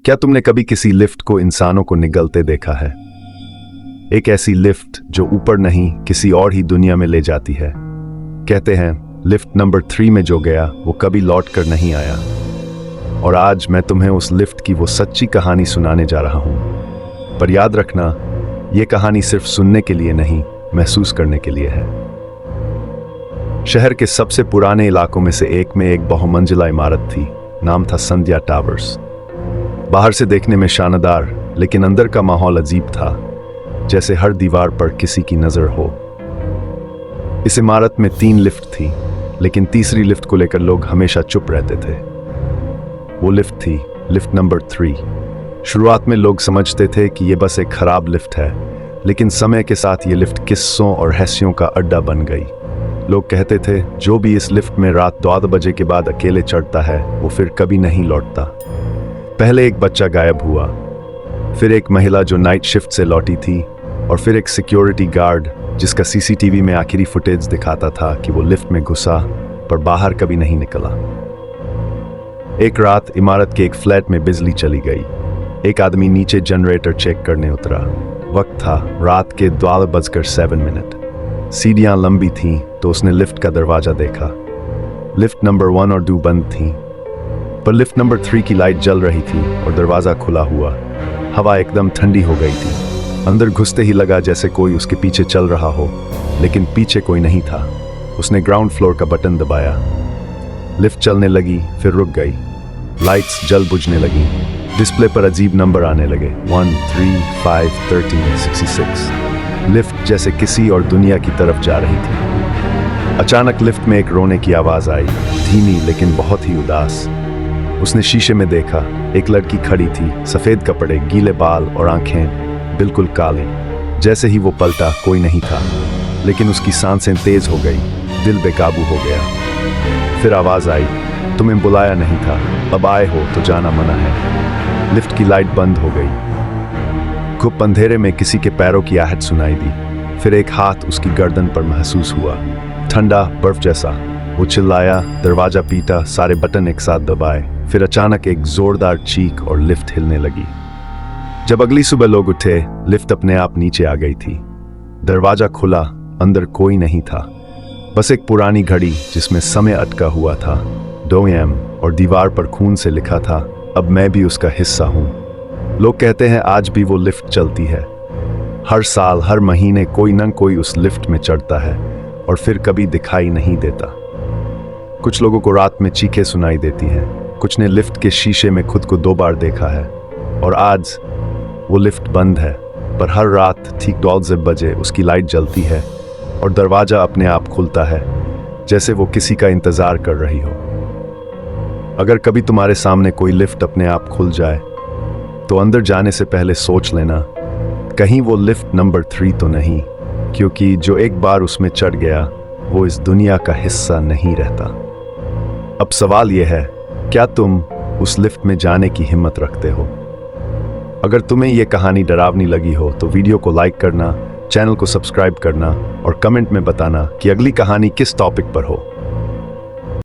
क्या तुमने कभी किसी लिफ्ट को इंसानों को निगलते देखा है? एक ऐसी लिफ्ट जो ऊपर नहीं किसी और ही दुनिया में ले जाती है। कहते हैं लिफ्ट नंबर 3 में जो गया वो कभी लौट कर नहीं आया। और आज मैं तुम्हें उस लिफ्ट की वो सच्ची कहानी सुनाने जा रहा हूं। पर याद रखना, ये कहानी सिर्फ सुनने के लिए नहीं, महसूस करने के लिए है। शहर के सबसे पुराने इलाकों में से एक में एक बहुमंजिला इमारत थी। नाम था संध्या टावर्स। बाहर से देखने में शानदार, लेकिन अंदर का माहौल अजीब था, जैसे हर दीवार पर किसी की नजर हो। इस इमारत में 3 लिफ्ट थी, लेकिन तीसरी लिफ्ट को लेकर लोग हमेशा चुप रहते थे। वो लिफ्ट थी लिफ्ट नंबर 3। शुरुआत में लोग समझते थे कि ये बस एक खराब लिफ्ट है, लेकिन समय के साथ ये लिफ्ट किस्सों और रहस्यों का अड्डा बन गई। लोग कहते थे जो भी इस लिफ्ट में रात 12 बजे के बाद अकेले चढ़ता है वो फिर कभी नहीं लौटता। पहले एक बच्चा गायब हुआ, फिर एक महिला जो नाइट शिफ्ट से लौटी थी, और फिर एक सिक्योरिटी गार्ड जिसका सीसीटीवी में आखिरी फुटेज दिखाता था कि वो लिफ्ट में घुसा पर बाहर कभी नहीं निकला। एक रात इमारत के एक फ्लैट में बिजली चली गई। एक आदमी नीचे जनरेटर चेक करने उतरा। वक्त था रात के 12:07। सीढ़ियां लंबी थीं तो उसने लिफ्ट का दरवाजा देखा। लिफ्ट नंबर 1 और 2 बंद थीं, पर लिफ्ट नंबर 3 की लाइट जल रही थी और दरवाजा खुला हुआ। हवा एकदम ठंडी हो गई थी। अंदर घुसते ही लगा जैसे कोई उसके पीछे चल रहा हो, लेकिन पीछे कोई नहीं था। उसने ग्राउंड फ्लोर का बटन दबाया। लिफ्ट चलने लगी, फिर रुक गई। लाइट्स जल बुझने लगी। डिस्प्ले पर अजीब नंबर आने लगे, 1 3 5 13 66। लिफ्ट जैसे किसी और दुनिया की तरफ जा रही थी। अचानक लिफ्ट में एक रोने की आवाज आई, धीमी लेकिन बहुत ही उदास। उसने शीशे में देखा, एक लड़की खड़ी थी, सफेद कपड़े, गीले बाल और आंखें बिल्कुल काली। जैसे ही वो पलटा कोई नहीं था, लेकिन उसकी सांसें तेज हो गई, दिल बेकाबू हो गया। फिर आवाज आई, तुम्हें बुलाया नहीं था, अब आए हो तो जाना मना है। लिफ्ट की लाइट बंद हो गई। खूब अंधेरे में किसी के पैरों की आहट सुनाई दी। फिर एक हाथ उसकी गर्दन पर महसूस हुआ, ठंडा बर्फ जैसा। वो चिल्लाया, दरवाजा पीटा, सारे बटन एक साथ दबाए। फिर अचानक एक जोरदार चीख और लिफ्ट हिलने लगी। जब अगली सुबह लोग उठे, लिफ्ट अपने आप नीचे आ गई थी। दरवाजा खुला, अंदर कोई नहीं था, बस एक पुरानी घड़ी जिसमें समय अटका हुआ था, 2 AM, और दीवार पर खून से लिखा था, अब मैं भी उसका हिस्सा हूं। लोग कहते हैं आज भी वो लिफ्ट चलती है। हर साल, हर महीने कोई न कोई उस लिफ्ट में चढ़ता है और फिर कभी दिखाई नहीं देता। कुछ लोगों को रात में चीखें सुनाई देती हैं, कुछ ने लिफ्ट के शीशे में खुद को 2 बार देखा है। और आज वो लिफ्ट बंद है, पर हर रात ठीक 12 बजे उसकी लाइट जलती है और दरवाजा अपने आप खुलता है, जैसे वो किसी का इंतजार कर रही हो। अगर कभी तुम्हारे सामने कोई लिफ्ट अपने आप खुल जाए, तो अंदर जाने से पहले सोच लेना, कहीं वो लिफ्ट नंबर 3 तो नहीं, क्योंकि जो एक बार उसमें चढ़ गया वो इस दुनिया का हिस्सा नहीं रहता। अब सवाल यह है, क्या तुम उस लिफ्ट में जाने की हिम्मत रखते हो? अगर तुम्हें यह कहानी डरावनी लगी हो तो वीडियो को लाइक करना, चैनल को सब्सक्राइब करना और कमेंट में बताना कि अगली कहानी किस टॉपिक पर हो।